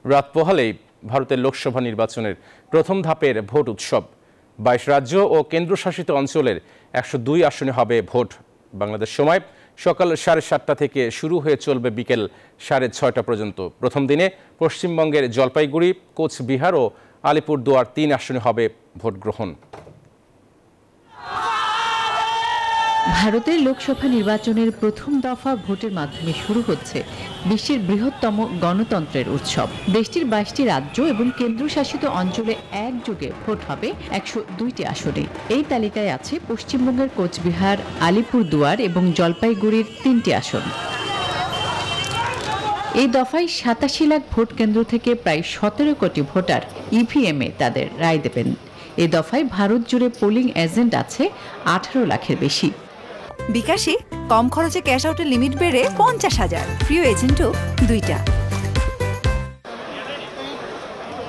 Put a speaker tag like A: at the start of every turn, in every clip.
A: রাত পোহালেই ভারতের লোকসভা নির্বাচনের প্রথম ধাপের ভোট উৎসব। 22 রাজ্য ও কেন্দ্রশাসিত অঞ্চলের 102 আসনে হবে ভোট। বাংলাদেশ সময় সকাল 7:30 থেকে শুরু হয়ে চলবে বিকেল 6:30 পর্যন্ত। প্রথম দিনে পশ্চিমবঙ্গের জলপাইগুড়ি, কোচবিহার ও আলিপুরদুয়ার 3 আসনে হবে ভোট গ্রহণ।
B: ভারতের লোকসভা নির্বাচনের প্রথম দফা ভোটের মাধ্যমে শুরু হচ্ছে বিশ্বের বৃহত্তম গণতন্ত্রের উৎসব। দেশটির 22টি রাজ্য এবং কেন্দ্রশাসিত অঞ্চলে একযোগে ভোট হবে 102টি আসনে। এই তালিকায় আছে পশ্চিমবঙ্গের কোচবিহার, আলিপুরদুয়ার এবং জলপাইগুড়ির 3টি আসন। এই দফায় 87 লাখ ভোট কেন্দ্র থেকে প্রায় 17 কোটি ভোটার ইভিএমে তাদের রায় দেবেন। এই দফায় ভারত জুড়ে পোলিং এজেন্ট আছে 18 লাখের বেশি।
C: বিকাশে কম খরচে ক্যাশ আউটের লিমিট বেড়ে 50,000, প্রিয় এজেন্টও 2টা।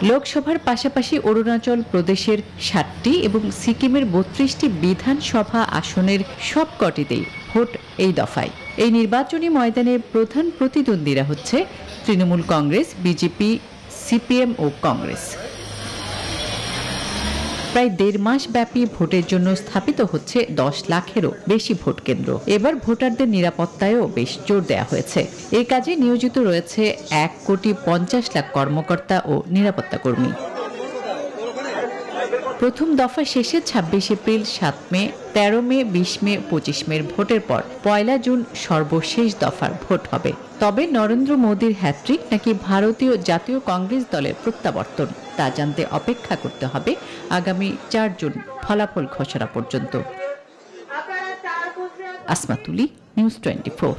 B: লোকসভার পাশাপাশি অরুণাচল প্রদেশের 7টি এবং সিকিমের 32টি বিধানসভা আসনের সবকটিতেই ভোট এই দফায়। এই নির্বাচনী ময়দানে প্রধান প্রতিদ্বন্দ্বীরা হচ্ছে তৃণমূল কংগ্রেস, বিজেপি, সিপিএম ও কংগ্রেস। প্রায় 1.5 মাস ব্যাপী ভোটের জন্য স্থাপিত হচ্ছে 10 লাখেরও বেশি ভোট কেন্দ্র। এবার ভোটারদের নিরাপত্তায়ও বেশ জোর দেওয়া হয়েছে। এই কাজে নিয়োজিত রয়েছে 1,50,00,000 কর্মকর্তা ও নিরাপত্তা কর্মী। প্রথম দফা শেষে 26 এপ্রিল, 7 মে, 13 মে, 20 মে, 25 মের ভোটের পর 1 জুন সর্বশেষ দফার ভোট হবে। তবে নরেন্দ্র মোদীর হ্যাট্রিক নাকি ভারতীয় জাতীয় কংগ্রেস দলের প্রত্যাবর্তন, তা জানতে অপেক্ষা করতে হবে আগামী 4 জুন ফলাফল ঘোষণা পর্যন্ত। আসমা তুলি, নিউজ 24।